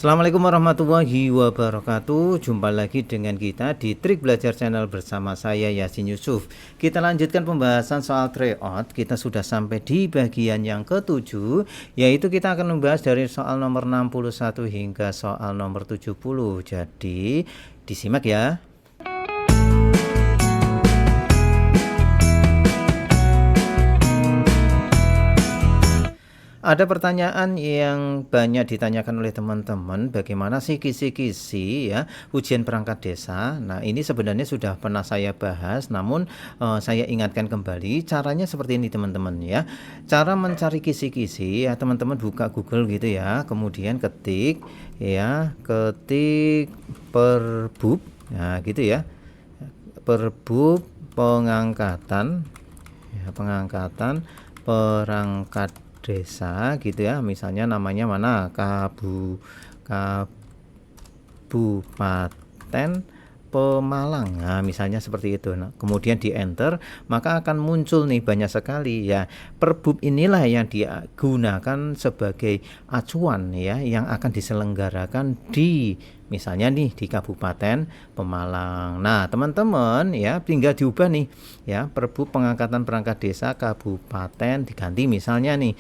Assalamualaikum warahmatullahi wabarakatuh. Jumpa lagi dengan kita di Trik Belajar Channel bersama saya Yasin Yusuf. Kita lanjutkan pembahasan soal tryout. Kita sudah sampai di bagian yang ketujuh, yaitu kita akan membahas dari soal nomor 61 hingga soal nomor 70. Jadi disimak ya. Ada pertanyaan yang banyak ditanyakan oleh teman-teman, bagaimana sih kisi-kisi ya ujian perangkat desa. Nah, ini sebenarnya sudah pernah saya bahas, namun saya ingatkan kembali caranya seperti ini teman-teman ya. Cara mencari kisi-kisi ya, teman-teman buka Google gitu ya, kemudian ketik perbub, nah gitu ya. Perbub pengangkatan perangkat desa gitu ya, misalnya namanya mana, Kabupaten Pemalang, nah misalnya seperti itu. Nah, kemudian di enter, maka akan muncul nih banyak sekali ya. Perbub inilah yang digunakan sebagai acuan ya, yang akan diselenggarakan di misalnya nih di Kabupaten Pemalang. Nah teman-teman ya, tinggal diubah nih ya, Perbub pengangkatan perangkat desa kabupaten diganti misalnya nih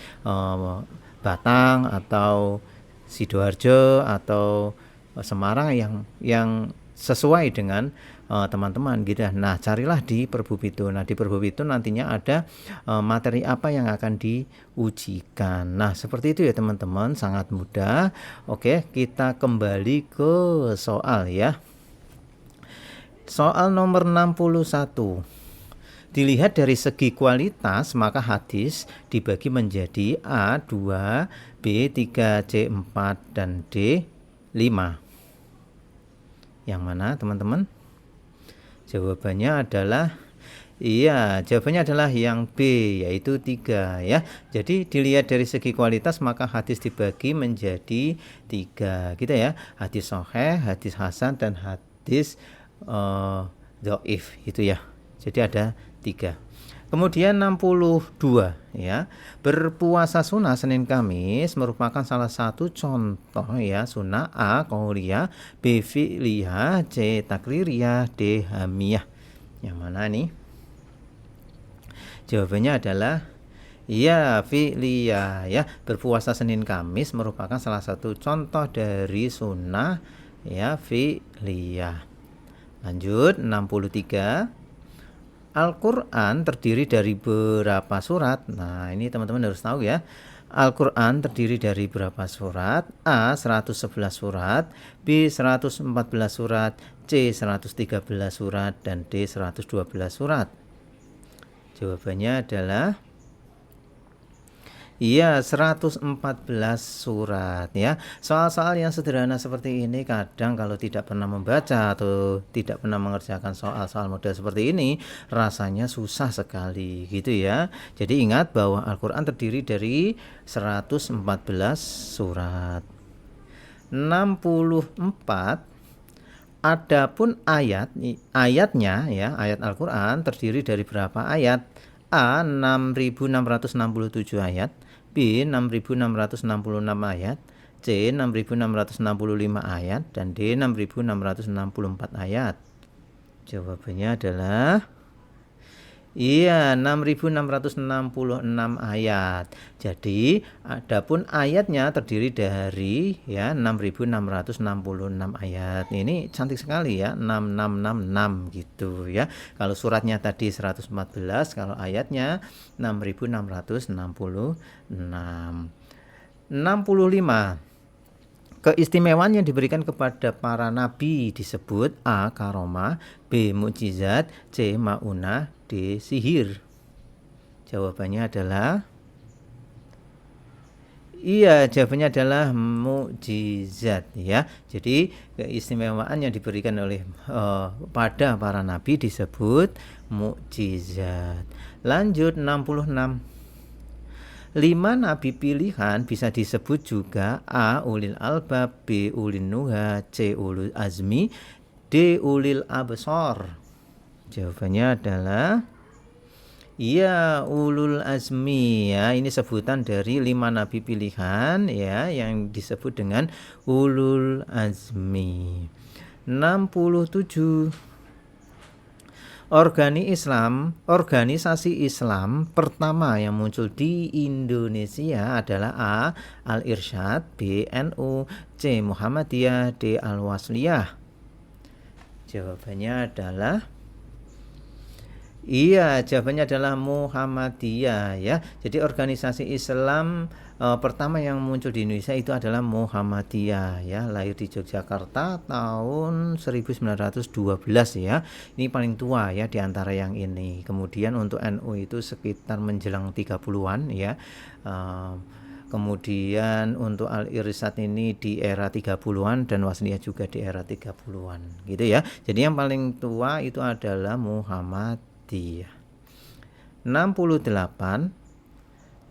Batang atau Sidoarjo atau Semarang yang sesuai dengan teman-teman gitu. Nah, carilah di perbub itu. Nah, di perbub itu nantinya ada materi apa yang akan diujikan. Nah, seperti itu ya teman-teman, sangat mudah. Oke, kita kembali ke soal ya. Soal nomor 61. Dilihat dari segi kualitas, maka hadis dibagi menjadi A, 2, B, 3, C, 4, dan D, 5. Yang mana teman-teman? Jawabannya adalah yang B, yaitu 3 ya. Jadi dilihat dari segi kualitas, maka hadis dibagi menjadi 3 gitu ya. Hadis sahih, hadis hasan, dan hadis dhaif itu ya. Jadi ada 3. Kemudian 62 ya. Berpuasa sunnah Senin Kamis merupakan salah satu contoh ya sunnah. A. Qauliyah, B. Fi'liyah, C. Takririah, D. Hamiyah. Yang mana nih? Jawabannya adalah fi'liyah ya. Berpuasa Senin Kamis merupakan salah satu contoh dari sunnah ya, fi'liyah. Lanjut 63. Al-Quran terdiri dari berapa surat? Nah, ini teman-teman harus tahu ya. Al-Quran terdiri dari berapa surat? A. 111 surat, B. 114 surat, C. 113 surat, dan D. 112 surat. Jawabannya adalah 114 surat ya. Soal-soal yang sederhana seperti ini kadang kalau tidak pernah membaca atau tidak pernah mengerjakan soal-soal model seperti ini, rasanya susah sekali gitu ya. Jadi ingat bahwa Al-Quran terdiri dari 114 surat. 64. Adapun ayatnya ya, ayat Al-Quran terdiri dari berapa ayat? A. 6.667 ayat, B. 6.666 ayat, C. 6.665 ayat, dan D. 6.664 ayat. Jawabannya adalah 6.666 ayat. Jadi adapun ayatnya terdiri dari 6.666 ayat. Ini cantik sekali ya, 6666 gitu ya. Kalau suratnya tadi 114, kalau ayatnya 6.666. 65. Keistimewaan yang diberikan kepada para nabi disebut A. Karomah, B. Mukjizat, C. Maunah, D. Sihir. Jawabannya adalah mukjizat ya. Jadi keistimewaan yang diberikan oleh pada para nabi disebut mukjizat. Lanjut 66. 5 nabi pilihan bisa disebut juga A. Ulil albab, B. Ulil nuha, C. Ulul azmi, D. Ulil absor. Jawabannya adalah Iya, ulul azmi ya. Ini sebutan dari 5 nabi pilihan ya yang disebut dengan ulul azmi. 67. Organisasi Islam pertama yang muncul di Indonesia adalah A. Al-Irsyad, B. NU, C. Muhammadiyah, D. Al-Wasliyah. Jawabannya adalah jawabannya adalah Muhammadiyah ya. Jadi organisasi Islam pertama yang muncul di Indonesia itu adalah Muhammadiyah ya, lahir di Yogyakarta tahun 1912 ya. Ini paling tua ya di antara yang ini. Kemudian untuk NU itu sekitar menjelang 30-an ya. Kemudian untuk Al-Irsyad ini di era 30-an dan Wasliyah juga di era 30-an gitu ya. Jadi yang paling tua itu adalah Muhammadiyah. 68.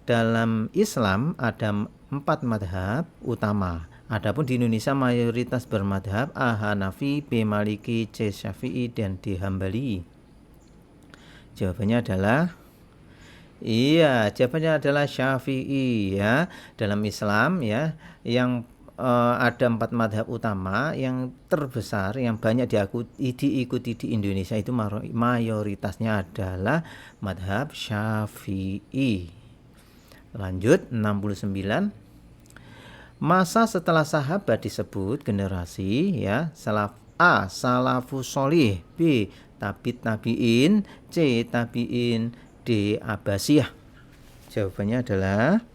Dalam Islam ada 4 madhab utama. Adapun di Indonesia mayoritas bermadhab A. Hanafi, B. Maliki, C. Syafi'i, dan D. Hambali. Jawabannya adalah jawabannya adalah Syafi'i ya. Dalam Islam ya, yang ada 4 madhab utama yang terbesar yang banyak diikuti di Indonesia itu mayoritasnya adalah madhab Syafi'i. Lanjut 69. Masa setelah sahabat disebut generasi ya. A. Salafus sholih, B. Tabi'in, C. Tabi'in, D. Abbasiyah. Jawabannya adalah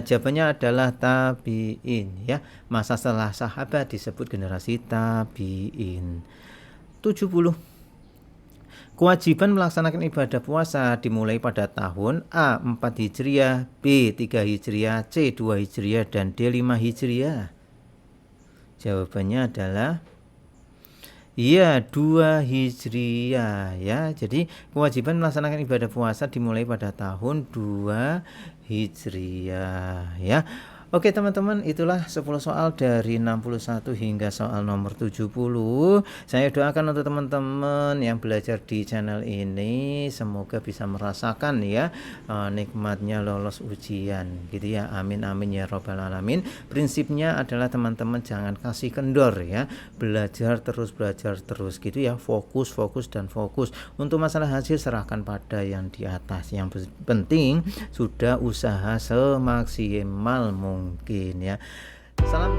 jawabannya adalah tabi'in ya. Masa setelah sahabat disebut generasi tabi'in. 70. Kewajiban melaksanakan ibadah puasa dimulai pada tahun A. 4 Hijriah, B. 3 Hijriah, C. 2 Hijriah, dan D. 5 Hijriah. Jawabannya adalah 2 Hijriah ya. Jadi kewajiban melaksanakan ibadah puasa dimulai pada tahun 2 Hijriah ya. Oke teman-teman, itulah 10 soal dari 61 hingga soal nomor 70. Saya doakan untuk teman-teman yang belajar di channel ini semoga bisa merasakan ya nikmatnya lolos ujian gitu ya. Amin amin ya robbal alamin. Prinsipnya adalah teman-teman jangan kasih kendor ya. Belajar terus gitu ya. Fokus dan fokus. Untuk masalah hasil serahkan pada yang di atas. Yang penting sudah usaha semaksimal mungkin ya. Salam.